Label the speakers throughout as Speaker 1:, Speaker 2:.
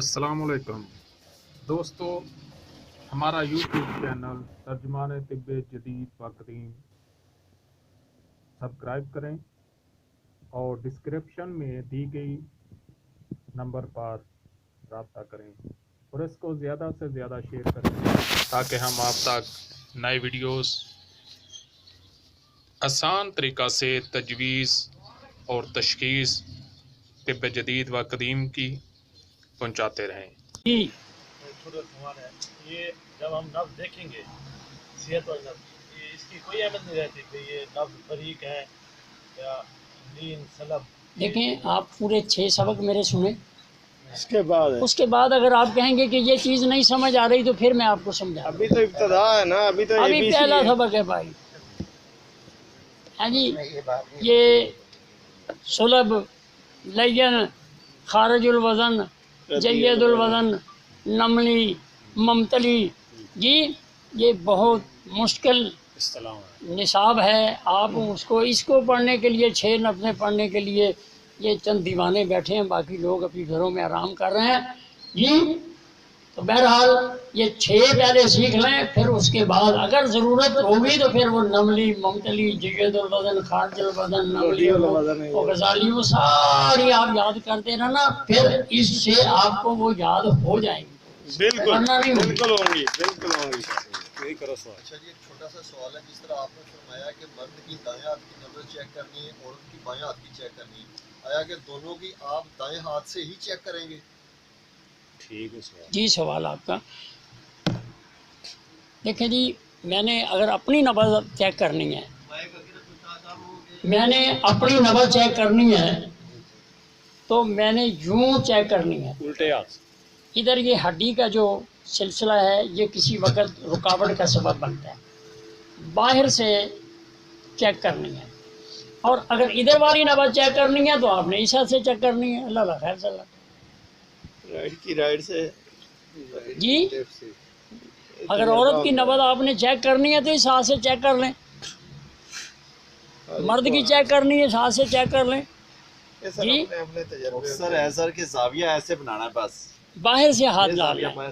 Speaker 1: السلام علیکم دوستو، ہمارا یوٹیوب چینل ترجمان طب جدید و قدیم سبسکرائب کریں اور ڈسکرپشن میں دی گئی نمبر پر رابطہ کریں اور اس کو زیادہ سے زیادہ شیئر کریں تاکہ ہم آپ تک نئے ویڈیوز آسان طریقہ سے تجویز اور تشخیص طب جدید و قدیم کی پہنچاتے رہیں۔
Speaker 2: چھوٹا سوال ہے، یہ جب ہم نبض دیکھیں گے صحت اور نبض، یہ اس کی کوئی اہمیت نہیں رہتی کہ یہ نبض باریک ہے یا لین سلب؟
Speaker 3: دیکھیں، آپ پورے 6 سبق میرے سنیں،
Speaker 2: اس کے
Speaker 3: بعد اگر آپ کہیں گے کہ یہ چیز نہیں سمجھ آ رہی تو پھر میں آپ کو سمجھا
Speaker 2: ابھی تو ابتدا ہے نا، ابھی
Speaker 3: پہلا سبق ہے بھائی۔ ہاں جی، یہ سلب، لین، خارج الوزن، جید الوزن، نملی، ممتلی، جی یہ بہت مشکل نصاب ہے۔ آپ اس کو پڑھنے کے لیے 6 نبضیں پڑھنے کے لیے یہ چند دیوانے بیٹھے ہیں، باقی لوگ اپنی گھروں میں آرام کر رہے ہیں جی۔ تو بہرحال یہ 6 پہلے سیکھ لیں، پھر اس کے بعد اگر ضرورت ہوگی تو پھر وہ نملی، ممتلی، جید الوزن، خارج الوزن، نملی اور غزالی وہ ساری آپ یاد کرتے رہنا، پھر اس سے آپ کو وہ یاد ہو جائیں گی۔
Speaker 2: بالکل ہوں گی۔
Speaker 4: اچھا جی، ایک چھوٹا سا سوال ہے، جس طرح آپ نے فرمایا کہ مرد کی دائیں ہاتھ کی نبض چیک کرنی ہے، عورت کی بائیں ہاتھ کی چیک کرنی ہے، آیا کہ دونوں کی آپ دائیں ہاتھ سے ہی چیک کریں گے؟
Speaker 2: ٹھیک ہے سوال
Speaker 3: جی، سوال آپ کا دیکھیں جی، میں نے اگر اپنی نبض چیک کرنی ہے، تو میں نے یوں چیک کرنی ہے،
Speaker 2: الٹے ہاتھ۔
Speaker 3: ادھر یہ ہڈی کا جو سلسلہ ہے یہ کسی وقت رکاوٹ کا سبب بنتا ہے، باہر سے چیک کرنی ہے۔ اور اگر ادھر والی نبض چیک کرنی ہے تو آپ نے اس ہاتھ سے چیک کرنی ہے۔ اللہ خیر صلی اللہ
Speaker 2: رائٹ کی رائٹ سے
Speaker 3: جی۔ اگر عورت کی نبض آپ نے چیک کرنی ہے تو اس ہاتھ سے چیک کر لیں، مرد کی چیک کرنی ہے اس ہاتھ سے چیک کر لیں جی۔
Speaker 4: سر ایسر کے زاویہ ایسے بنانا ہے، بس
Speaker 3: باہر سے ہاتھ ڈال لیں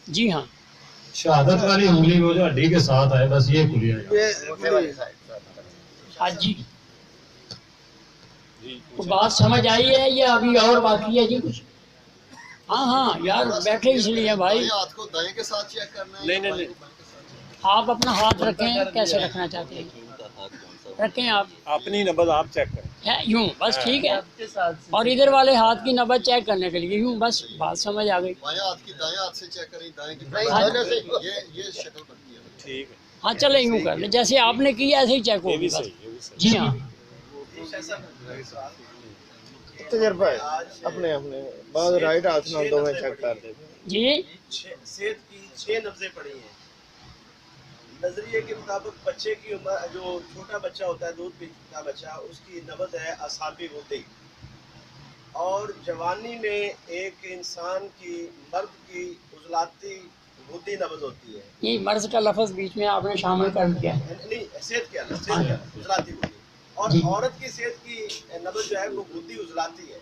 Speaker 3: جی ہاں۔
Speaker 5: شہادت والی انگلی وہ جو ہڈی کے ساتھ آئے، بس یہ کھلی ہے۔
Speaker 3: ہاں جی، تو بات سمجھ آئی ہے یا ابھی اور باقی ہے جی کچھ؟ ہاں یار بیٹھے اس لیے بھائی،
Speaker 4: ہاتھ کو دائیں کے ساتھ چیک کرنا ہے؟
Speaker 2: نہیں،
Speaker 3: آپ اپنا ہاتھ رکھیں، کیسے رکھنا چاہتے ہیں رکھیں آپ
Speaker 2: اپنی نبض آپ چیک کریں
Speaker 3: یوں، بس ٹھیک ہے۔ اور ادھر والے ہاتھ کی نبض چیک کرنے کے لیے یوں، بس بات سمجھ آ گئی۔
Speaker 4: بائیں ہاتھ کی دائیں ہاتھ سے چیک کریں، دائیں کی یہ شکل بنتی ہے۔
Speaker 2: ٹھیک ہے،
Speaker 3: ہاں چلے یوں کر لیں، جیسے آپ نے کیا ایسے ہی چیک
Speaker 2: یہ بھی
Speaker 3: ہوگی بس
Speaker 2: صحیح، یہ بھی صحیح۔
Speaker 3: جی ہاں۔
Speaker 2: تجربہ ہے اپنے بعض رائٹ ہاتھ نال دو میں چیک کر دے
Speaker 3: جی
Speaker 6: صحت کی 6 نبضیں پڑی ہیں۔ نظریے کے مطابق بچے کی عمر، جو چھوٹا بچہ ہوتا ہے دودھ پیتا بچہ، اس کی نبض ہے اعصابی غدے، اور جوانی میں ایک انسان کی مرد کی عضلاتی غدی نبض ہوتی ہے۔
Speaker 3: یہ مرض کا لفظ بیچ میں آپ نے شامل کر دیا۔
Speaker 6: نہیں، صحت کے عضلاتی غدی، اور عورت کی صحت کی نبض جو ہے وہ غدی عضلاتی ہے۔